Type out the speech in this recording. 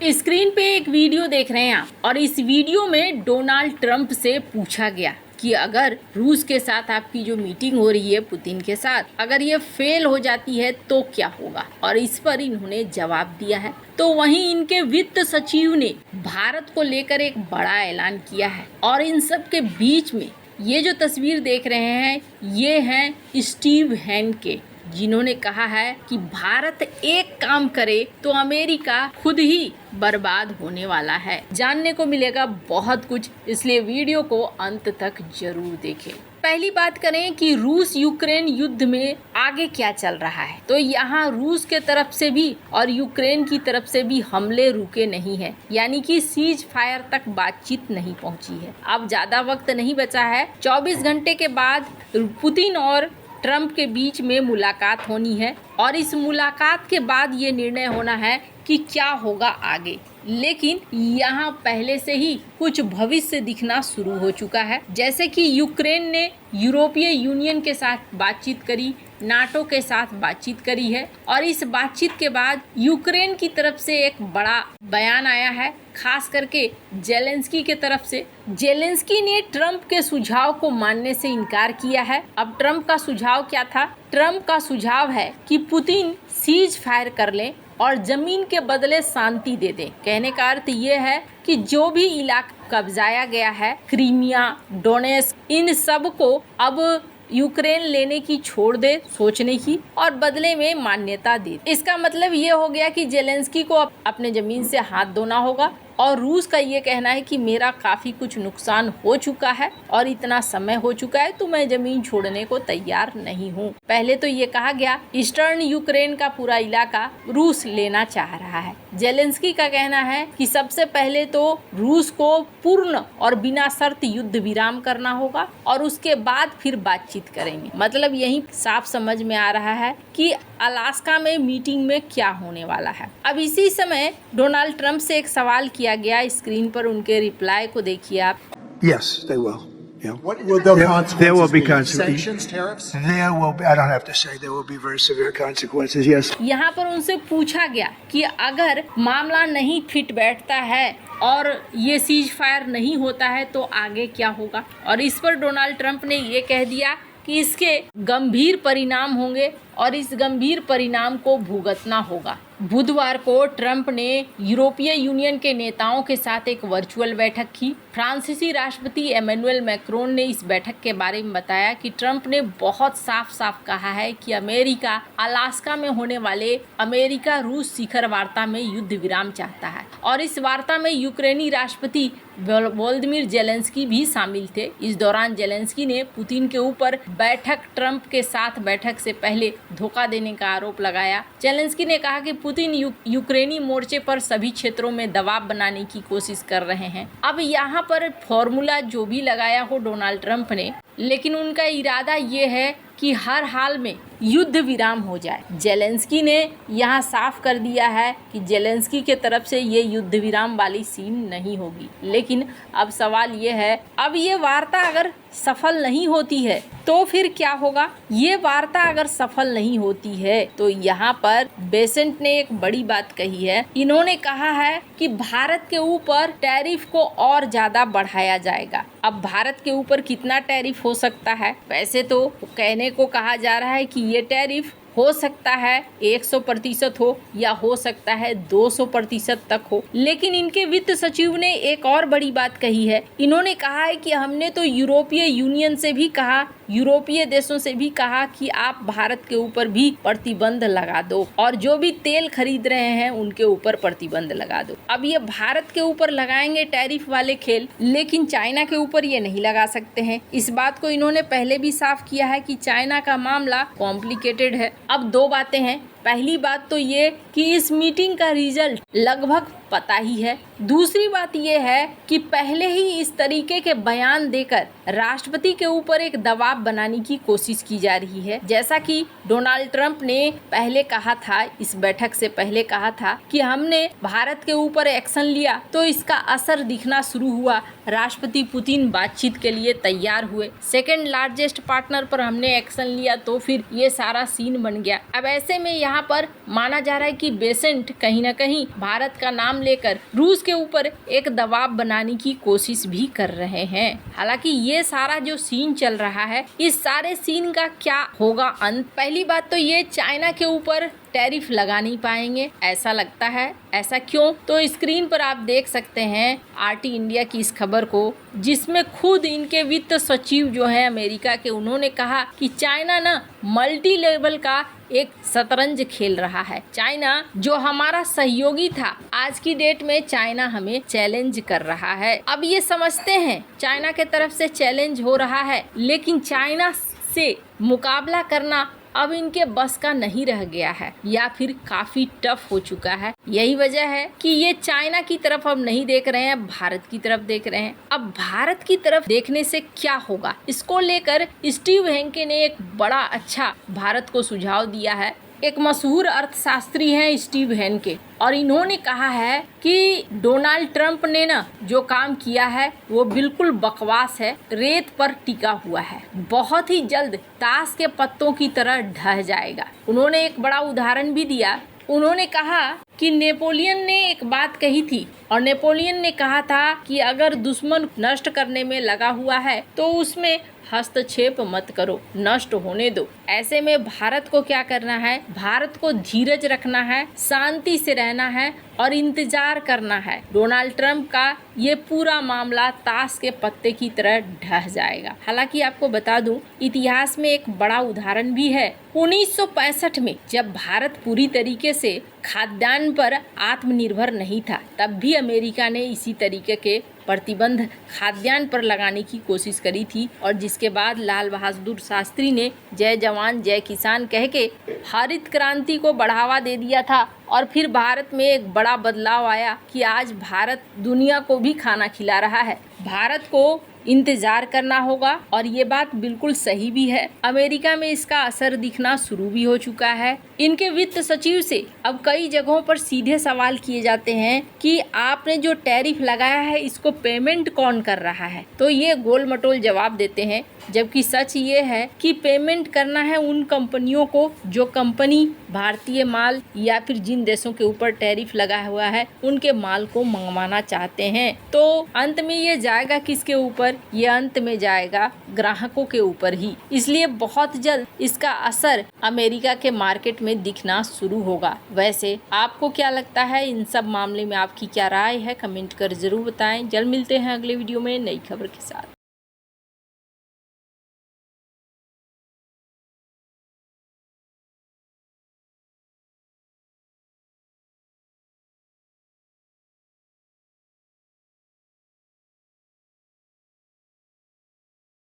Screen पे एक video देख रहे हैं आप और इस वीडियो में डोनाल्ड ट्रंप से पूछा गया कि अगर रूस के साथ आपकी जो मीटिंग हो रही है पुतिन के साथ, अगर ये फेल हो जाती है तो क्या होगा, और इस पर इन्होंने जवाब दिया है। तो वहीं इनके वित्त सचिव ने भारत को लेकर एक बड़ा ऐलान किया है और इन सब के बीच में ये जो तस्वीर देख रहे हैं ये हैं स्टीव हैनके, जिन्होंने कहा है कि भारत एक काम करे तो अमेरिका खुद ही बर्बाद होने वाला है। जानने को मिलेगा बहुत कुछ, इसलिए वीडियो को अंत तक जरूर देखें। पहली बात करें कि रूस यूक्रेन युद्ध में आगे क्या चल रहा है, तो यहाँ रूस के तरफ से भी और यूक्रेन की तरफ से भी हमले रुके नहीं है, यानी कि सीज फायर तक बातचीत नहीं पहुंची है। अब ज्यादा वक्त नहीं बचा है, 24 घंटे के बाद पुतिन और ट्रंप के बीच में मुलाकात होनी है और इस मुलाकात के बाद ये निर्णय होना है कि क्या होगा आगे। लेकिन यहाँ पहले से ही कुछ भविष्य दिखना शुरू हो चुका है, जैसे कि यूक्रेन ने यूरोपीय यूनियन के साथ बातचीत करी, नाटो के साथ बातचीत करी है और इस बातचीत के बाद यूक्रेन की तरफ से एक बड़ा बयान आया है, खास करके जेलेंस्की के तरफ से। जेलेंस्की ने ट्रंप के सुझाव को मानने से इनकार किया है। अब ट्रंप का सुझाव क्या था? ट्रंप का सुझाव है कि पुतिन सीज फायर कर ले और जमीन के बदले शांति दे दे। कहने का अर्थ ये है कि जो भी इलाका कब्जाया गया है, क्रीमिया, डोनेट्स्क, इन सब को अब यूक्रेन लेने की छोड़ दे सोचने की और बदले में मान्यता दे। इसका मतलब ये हो गया कि जेलेंस्की को अपने जमीन से हाथ धोना होगा और रूस का ये कहना है कि मेरा काफी कुछ नुकसान हो चुका है और इतना समय हो चुका है तो मैं जमीन छोड़ने को तैयार नहीं हूँ। पहले तो ये कहा गया ईस्टर्न यूक्रेन का पूरा इलाका रूस लेना चाह रहा है। जेलेंस्की का कहना है कि सबसे पहले तो रूस को पूर्ण और बिना शर्त युद्ध विराम करना होगा और उसके बाद फिर बातचीत करेंगे। मतलब यही साफ समझ में आ रहा है कि अलास्का में मीटिंग में क्या होने वाला है। अब इसी समय डोनाल्ड ट्रंप से एक सवाल किया गया, स्क्रीन पर उनके रिप्लाई को देखिए आप। Yes, they will. Yeah. What will the consequences There will be be? consequences. Sanctions, tariffs? There will be, I don't have to say, there will be very severe consequences, yes. यहाँ पर उनसे पूछा गया कि अगर मामला नहीं फिट बैठता है और ये सीज फायर नहीं होता है तो आगे क्या होगा, और इस पर डोनाल्ड ट्रंप ने ये कह दिया कि इसके गंभीर परिणाम होंगे और इस गंभीर परिणाम को भुगतना होगा। बुधवार को ट्रंप ने यूरोपीय यूनियन के नेताओं के साथ एक वर्चुअल बैठक की। फ्रांसीसी राष्ट्रपति एमेनुएल मैक्रोन ने इस बैठक के बारे में बताया कि ट्रंप ने बहुत साफ साफ कहा है कि अमेरिका अलास्का में होने वाले अमेरिका रूस शिखर वार्ता में युद्ध विराम चाहता है और इस वार्ता में यूक्रेनी राष्ट्रपति वोलोदिमीर जेलेंस्की भी शामिल थे। इस दौरान जेलेंस्की ने पुतिन के ऊपर ट्रंप के साथ बैठक से पहले धोखा देने का आरोप लगाया। जेलेंस्की ने कहा कि पुतिन यूक्रेनी मोर्चे पर सभी क्षेत्रों में दबाव बनाने की कोशिश कर रहे हैं। अब यहाँ पर फॉर्मूला जो भी लगाया हो डोनाल्ड ट्रंप ने, लेकिन उनका इरादा ये है कि हर हाल में युद्ध विराम हो जाए। जेलेंस्की ने यहाँ साफ कर दिया है कि जेलेंस्की के तरफ से ये युद्ध विराम वाली सीन नहीं होगी। लेकिन अब सवाल ये है, अब ये वार्ता अगर सफल नहीं होती है तो फिर क्या होगा? ये वार्ता अगर सफल नहीं होती है तो यहाँ पर बेसेंट ने एक बड़ी बात कही है। इन्होंने कहा है कि भारत के ऊपर टैरिफ को और ज्यादा बढ़ाया जाएगा। अब भारत के ऊपर कितना टैरिफ हो सकता है? वैसे तो कहने को कहा जा रहा है कि ये टैरिफ हो सकता है 100% हो या हो सकता है 200% तक हो। लेकिन इनके वित्त सचिव ने एक और बड़ी बात कही है। इन्होंने कहा है कि हमने तो यूरोपीय यूनियन से भी कहा, यूरोपीय देशों से भी कहा कि आप भारत के ऊपर भी प्रतिबंध लगा दो और जो भी तेल खरीद रहे हैं उनके ऊपर प्रतिबंध लगा दो। अब ये भारत के ऊपर लगाएंगे टैरिफ वाले खेल, लेकिन चाइना के ऊपर ये नहीं लगा सकते हैं। इस बात को इन्होंने पहले भी साफ किया है कि चाइना का मामला कॉम्प्लिकेटेड है। अब दो बातें हैं। पहली बात तो ये कि इस मीटिंग का रिजल्ट लगभग पता ही है। दूसरी बात ये है कि पहले ही इस तरीके के बयान देकर राष्ट्रपति के ऊपर एक दबाव बनाने की कोशिश की जा रही है। जैसा कि डोनाल्ड ट्रंप ने पहले कहा था, इस बैठक से पहले कहा था कि हमने भारत के ऊपर एक्शन लिया तो इसका असर दिखना शुरू हुआ। राष्ट्रपति पुतिन बातचीत के लिए तैयार हुए। सेकेंड लार्जेस्ट पार्टनर पर हमने एक्शन लिया तो फिर ये सारा सीन बन गया। अब ऐसे में जहां पर माना जा रहा है कि बेसेंट कहीं ना कहीं भारत का नाम लेकर रूस के ऊपर एक दबाव बनाने की कोशिश भी कर रहे हैं। हालांकि ये सारा जो सीन चल रहा है, इस सारे सीन का क्या होगा अंत? पहली बात तो ये चाइना के ऊपर टैरिफ लगा नहीं पाएंगे, ऐसा लगता है। ऐसा क्यों? तो स्क्रीन पर आप देख सकते हैं RT इंडिया की इस खबर को, जिसमें खुद इनके वित्त सचिव जो है अमेरिका के, उन्होंने कहा कि चाइना ना मल्टी लेवल का एक शतरंज खेल रहा है। चाइना जो हमारा सहयोगी था, आज की डेट में चाइना हमें चैलेंज कर रहा है। अब ये समझते हैं चाइना के तरफ से चैलेंज हो रहा है, लेकिन चाइना से मुकाबला करना अब इनके बस का नहीं रह गया है, या फिर काफी टफ हो चुका है। यही वजह है कि ये चाइना की तरफ अब नहीं देख रहे हैं, भारत की तरफ देख रहे हैं। अब भारत की तरफ देखने से क्या होगा, इसको लेकर स्टीव हेंके ने एक बड़ा अच्छा भारत को सुझाव दिया है। एक मशहूर अर्थशास्त्री हैं स्टीव हेंके, और इन्होंने कहा है कि डोनाल्ड ट्रंप ने ना जो काम किया है वो बिल्कुल बकवास है, रेत पर टिका हुआ है, बहुत ही जल्द ताश के पत्तों की तरह ढह जाएगा। उन्होंने एक बड़ा उदाहरण भी दिया। उन्होंने कहा कि नेपोलियन ने एक बात कही थी, और नेपोलियन ने कहा था कि अगर दुश्मन नष्ट करने में लगा हुआ है तो उसमें हस्तक्षेप मत करो, नष्ट होने दो। ऐसे में भारत को क्या करना है? भारत को धीरज रखना है, शांति से रहना है और इंतजार करना है। डोनाल्ड ट्रंप का ये पूरा मामला ताश के पत्ते की तरह ढह जाएगा। हालांकि आपको बता दूं, इतिहास में एक बड़ा उदाहरण भी है। 1965 में जब भारत पूरी तरीके से खाद्यान्न पर आत्मनिर्भर नहीं था, तब भी अमेरिका ने इसी तरीके के प्रतिबंध खाद्यान्न पर लगाने की कोशिश करी थी, और जिसके बाद लाल बहादुर शास्त्री ने जय जवान जय किसान कह के हरित क्रांति को बढ़ावा दे दिया था। और फिर भारत में एक बड़ा बदलाव आया कि आज भारत दुनिया को भी खाना खिला रहा है। भारत को इंतजार करना होगा, और ये बात बिल्कुल सही भी है। अमेरिका में इसका असर दिखना शुरू भी हो चुका है। इनके वित्त सचिव से अब कई जगहों पर सीधे सवाल किए जाते हैं कि आपने जो टैरिफ लगाया है इसको पेमेंट कौन कर रहा है, तो ये गोल मटोल जवाब देते हैं। जबकि सच ये है कि पेमेंट करना है उन कंपनियों को जो कंपनी भारतीय माल या फिर जिन देशों के ऊपर टैरिफ लगा हुआ है उनके माल को मंगवाना चाहते हैं। तो अंत में ये जाएगा किसके ऊपर? ये अंत में जाएगा ग्राहकों के ऊपर ही। इसलिए बहुत जल्द इसका असर अमेरिका के मार्केट में दिखना शुरू होगा। वैसे आपको क्या लगता है इन सब मामले में? आपकी क्या राय है? कमेंट कर जरूर बताएं। जल्द मिलते हैं अगले वीडियो में नई खबर के साथ।